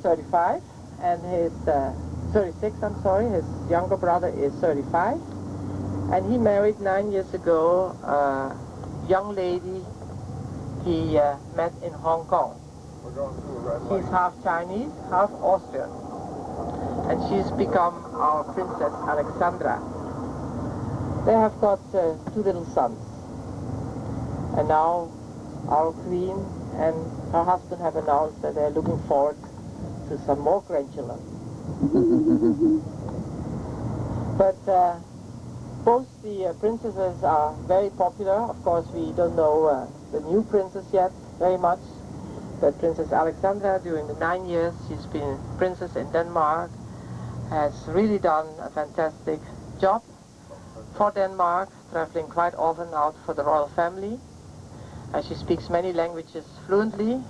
35, and his 36, I'm sorry. His younger brother is 35, and he married 9 years ago a young lady he met in Hong Kong. She's half Chinese, half Austrian, and she's become our Princess Alexandra. They have got 2 little sons, and now our Queen and her husband have announced that they're looking forward to some more grandchildren. But both the princesses are very popular. Of course, we don't know the new princess yet very much, but Princess Alexandra, during the 9 years she's been princess in Denmark, has really done a fantastic job for Denmark, traveling quite often out for the royal family. And she speaks many languages fluently,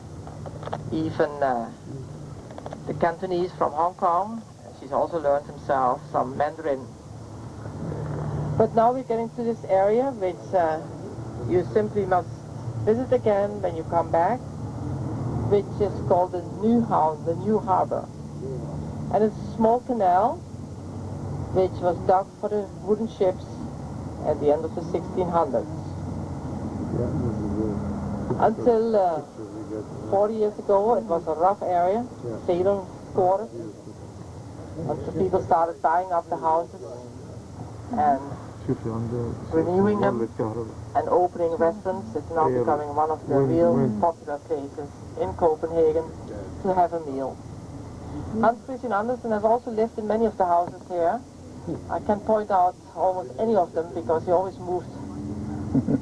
even the Cantonese from Hong Kong. She's also learned herself some Mandarin. But now we're getting to this area which you simply must visit again when you come back, which is called the New Harbor. And it's a small canal which was dug for the wooden ships at the end of the 1600s. Until 40 years ago, it was a rough area, sailor quarters, until people started buying up the houses and renewing them and opening restaurants. It's now becoming one of the real popular places in Copenhagen to have a meal. Hans Christian Andersen has also lived in many of the houses here. I can point out almost any of them because he always moved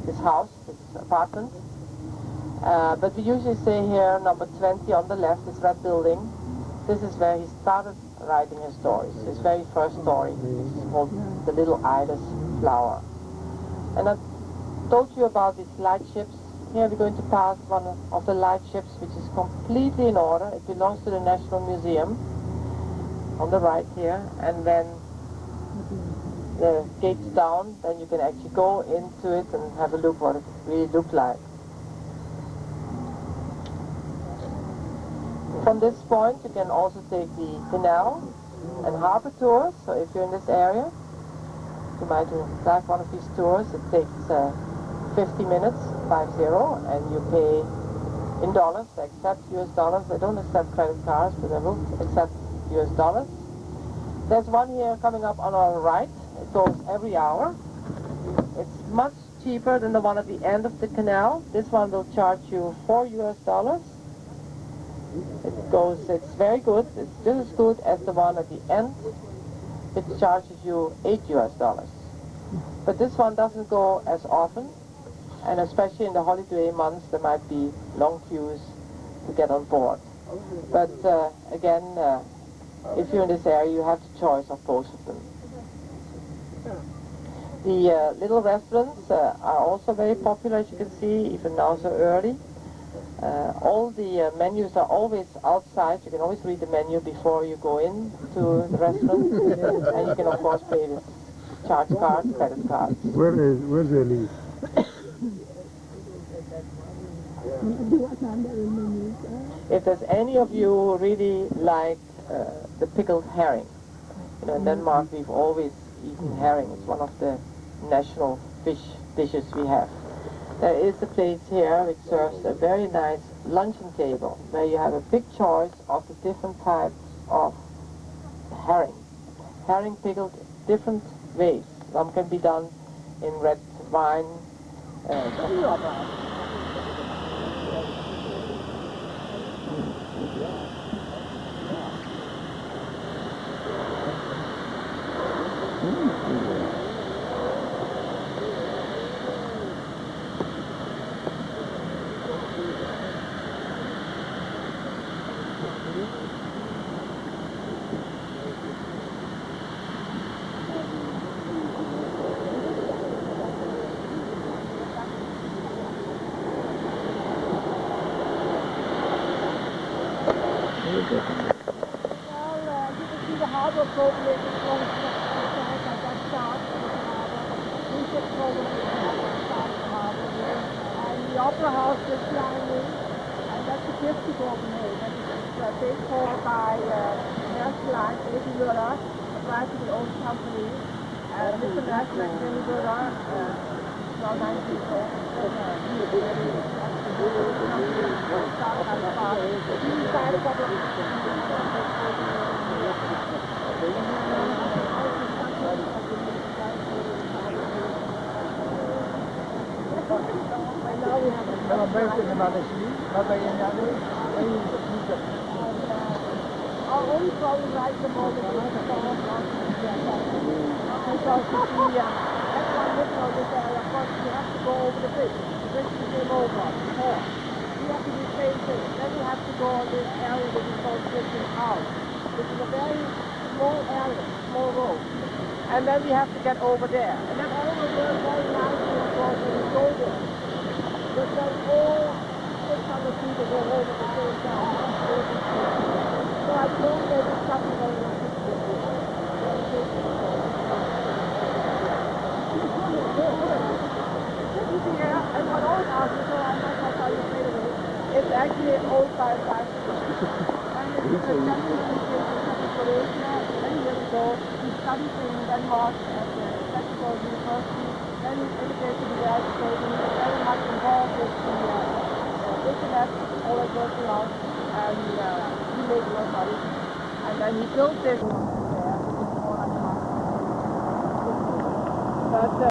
his house, his apartment. But we usually say here, number 20 on the left, this red building. This is where he started writing his stories, his very first story, which is called The Little Eyeless Flower. And I told you about these lightships. Here we're going to pass one of the lightships, which is completely in order. It belongs to the National Museum, on the right here, and then the gates down, then you can actually go into it and have a look what it really looked like. From this point you can also take the canal and harbor tours, so if you're in this area you might drive one of these tours. It takes 50 minutes, 50, and you pay in dollars. They accept US dollars. They don't accept credit cards, but they will accept US dollars. There's one here coming up on our right. It goes every hour. It's much cheaper than the one at the end of the canal. This one will charge you $4 US. It's very good. It's just as good as the one at the end. It charges you $8 US. But this one doesn't go as often, and especially in the holiday months there might be long queues to get on board. But again, if you're in this area, you have the choice of both of them. The little restaurants are also very popular, as you can see, even now so early. All the menus are always outside. You can always read the menu before you go in to the restaurant. And you can, of course, pay with charge cards, credit cards. Where's Ellie? If there's any of you who really like the pickled herring, you know, in Denmark we've always eaten herring. It's one of the national fish dishes we have. There is a place here which serves a very nice luncheon table where you have a big choice of the different types of herring. Herring pickled different ways. Some can be done in red wine. And the Opera House is behind me, and that's the gift to Copenhagen. paid for by National Baby Møller, a privately owned company. Mr. National Baby Møller, now 90 years old, our only problem right at the moment is the storm because you see, everyone living on this area, of course, you have to go over the bridge. The bridge we came over before. We have to do the same thing. Then we have to go on this area that is called Christian House, which is a very small area, small road. And then we have to get over there. And then all the work very nicely, of course, when we go there. But then all 600 people go over at the same time. So I don't get it something very much. And what always asks me, so I might not tell you straight away, it's actually owned by a guy. And it's a gentleman who came from Croatia many years ago. He studied in Denmark at the Technical University. Then he immigrated to the United States and he was very much involved with the internet, all that working out, and he made a lot of money. And then he built this there. But